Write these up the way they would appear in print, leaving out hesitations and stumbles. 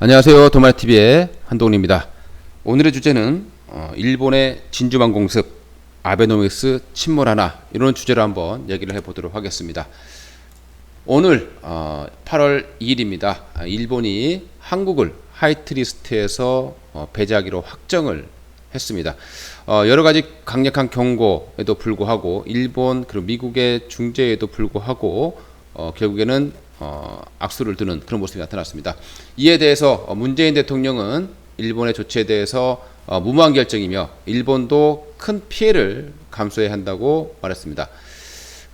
안녕하세요. 도마TV의 한동훈입니다. 오늘의 주제는 일본의 진주만 공습, 아베노믹스 침몰 하나, 이런 주제로 한번 얘기를 해보도록 하겠습니다. 오늘 8월 2일입니다. 일본이 한국을 화이트리스트에서 배제하기로 확정을 했습니다. 여러 가지 강력한 경고에도 불구하고 일본 그리고 미국의 중재에도 불구하고 결국에는 악수를 두는 그런 모습이 나타났습니다. 이에 대해서 문재인 대통령은 일본의 조치에 대해서 무모한 결정이며 일본도 큰 피해를 감수해야 한다고 말했습니다.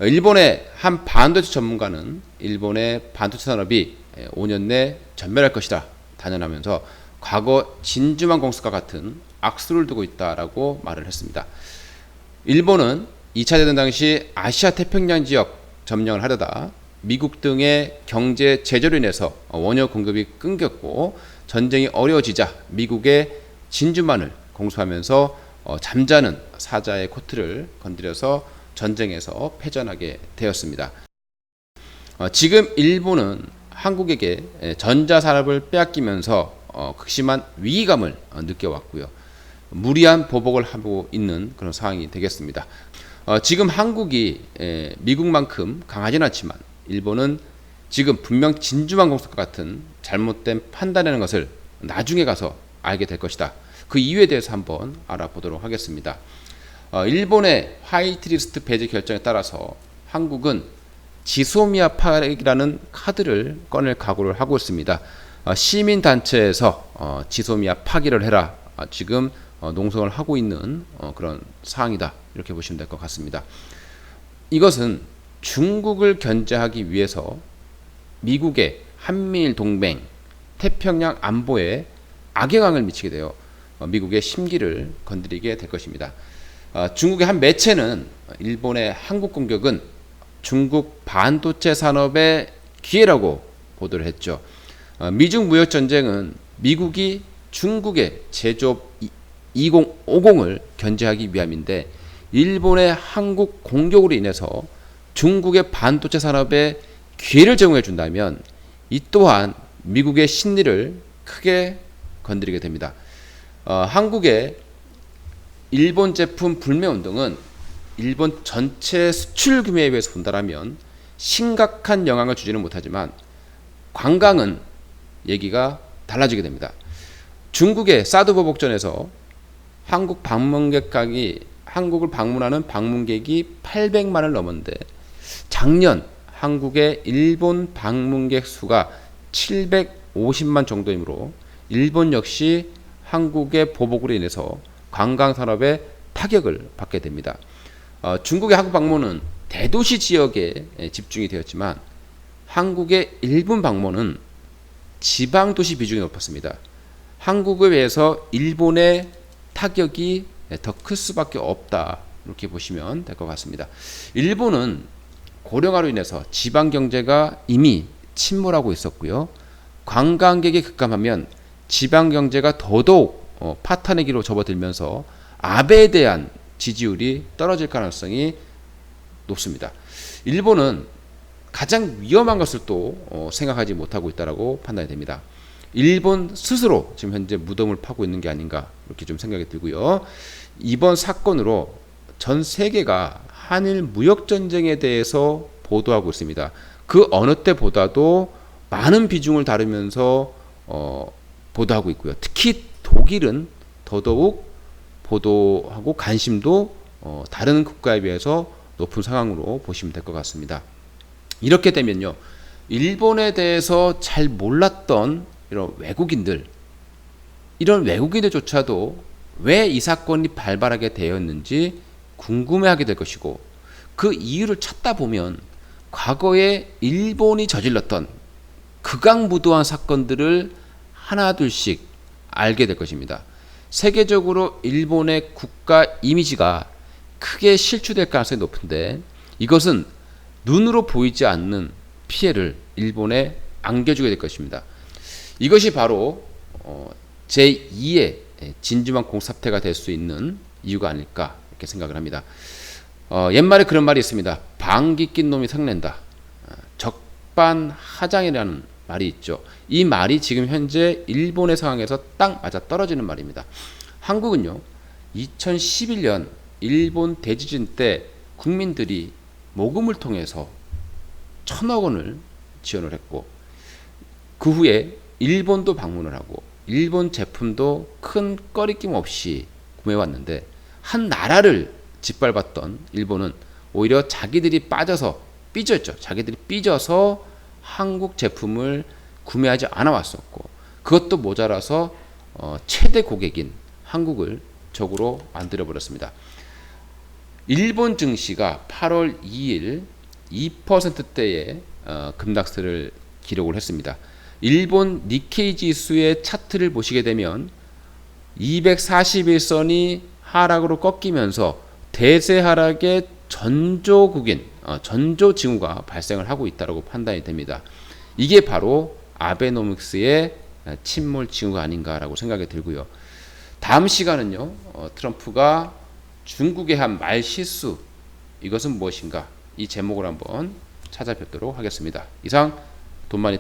일본의 한 반도체 전문가는 일본의 반도체 산업이 5년 내 전멸할 것이다 단언하면서 과거 진주만 공습과 같은 악수를 두고 있다라고 말을 했습니다. 일본은 2차 대전 당시 아시아 태평양 지역 점령을 하려다 미국 등의 경제 제재로 인해서 원유 공급이 끊겼고 전쟁이 어려워지자 미국의 진주만을 공수하면서 잠자는 사자의 코트를 건드려서 전쟁에서 패전하게 되었습니다. 지금 일본은 한국에게 전자산업을 빼앗기면서 극심한 위기감을 느껴왔고요. 무리한 보복을 하고 있는 그런 상황이 되겠습니다. 지금 한국이 미국만큼 강하진 않지만 일본은 지금 분명 진주만 공습과 같은 잘못된 판단이라는 것을 나중에 가서 알게 될 것이다. 그 이유에 대해서 한번 알아보도록 하겠습니다. 일본의 화이트리스트 배제 결정에 따라서 한국은 지소미아 파기라는 카드를 꺼낼 각오를 하고 있습니다. 시민단체에서 지소미아 파기를 해라. 지금 농성을 하고 있는 그런 상황이다. 이렇게 보시면 될 것 같습니다. 이것은 중국을 견제하기 위해서 미국의 한미일 동맹, 태평양 안보에 악영향을 미치게 되어 미국의 심기를 건드리게 될 것입니다. 중국의 한 매체는 일본의 한국 공격은 중국 반도체 산업의 기회라고 보도를 했죠. 미중 무역 전쟁은 미국이 중국의 제조업 2050을 견제하기 위함인데 일본의 한국 공격으로 인해서 중국의 반도체 산업에 기회를 제공해 준다면 이 또한 미국의 심리를 크게 건드리게 됩니다. 한국의 일본 제품 불매 운동은 일본 전체 수출 규모에 비해서 본다면 심각한 영향을 주지는 못하지만 관광은 얘기가 달라지게 됩니다. 중국의 사드 보복전에서 한국 방문객이 한국을 방문하는 방문객이 800만을 넘었는데 작년 한국의 일본 방문객 수가 750만 정도이므로 일본 역시 한국의 보복으로 인해서 관광산업에 타격을 받게 됩니다. 중국의 한국 방문은 대도시 지역에 집중이 되었지만 한국의 일본 방문은 지방도시 비중이 높았습니다. 한국에 비해서 일본의 타격이 더 클 수밖에 없다. 이렇게 보시면 될 것 같습니다. 일본은 고령화로 인해서 지방 경제가 이미 침몰하고 있었고요. 관광객이 급감하면 지방 경제가 더더욱 파탄의 길로 접어들면서 아베에 대한 지지율이 떨어질 가능성이 높습니다. 일본은 가장 위험한 것을 또 생각하지 못하고 있다고 판단이 됩니다. 일본 스스로 지금 현재 무덤을 파고 있는 게 아닌가 이렇게 좀 생각이 들고요. 이번 사건으로 전 세계가 한일 무역 전쟁에 대해서 보도하고 있습니다. 그 어느 때보다도 많은 비중을 다루면서 보도하고 있고요. 특히 독일은 더더욱 보도하고 관심도 다른 국가에 비해서 높은 상황으로 보시면 될 것 같습니다. 이렇게 되면요, 일본에 대해서 잘 몰랐던 이런 외국인들조차도 왜 이 사건이 발발하게 되었는지 궁금해하게 될 것이고 그 이유를 찾다 보면 과거에 일본이 저질렀던 극악무도한 사건들을 하나둘씩 알게 될 것입니다. 세계적으로 일본의 국가 이미지가 크게 실추될 가능성이 높은데 이것은 눈으로 보이지 않는 피해를 일본에 안겨주게 될 것입니다. 이것이 바로 제2의 진주만 공사태가 될 수 있는 이유가 아닐까 이렇게 생각을 합니다. 옛말에 그런 말이 있습니다. 방귀 낀 놈이 성낸다. 적반하장이라는 말이 있죠. 이 말이 지금 현재 일본의 상황에서 딱 맞아 떨어지는 말입니다. 한국은요, 2011년 일본 대지진 때 국민들이 모금을 통해서 1,000억 원을 지원을 했고, 그 후에 일본도 방문을 하고 일본 제품도 큰 꺼리낌 없이 구매해왔는데, 한 나라를 짓밟았던 일본은 오히려 자기들이 삐졌죠. 자기들이 삐져서 한국 제품을 구매하지 않아 왔었고, 그것도 모자라서 최대 고객인 한국을 적으로 만들어 버렸습니다. 일본 증시가 8월 2일 2%대의 급락세를 기록을 했습니다. 일본 니케이 지수의 차트를 보시게 되면 241선이 하락으로 꺾이면서 대세 하락의 전조 징후가 발생을 하고 있다고 판단이 됩니다. 이게 바로 아베노믹스의 침몰 징후가 아닌가라고 생각이 들고요. 다음 시간은요, 트럼프가 중국에 한 말 실수, 이것은 무엇인가, 이 제목을 한번 찾아뵙도록 하겠습니다. 이상 돈 많이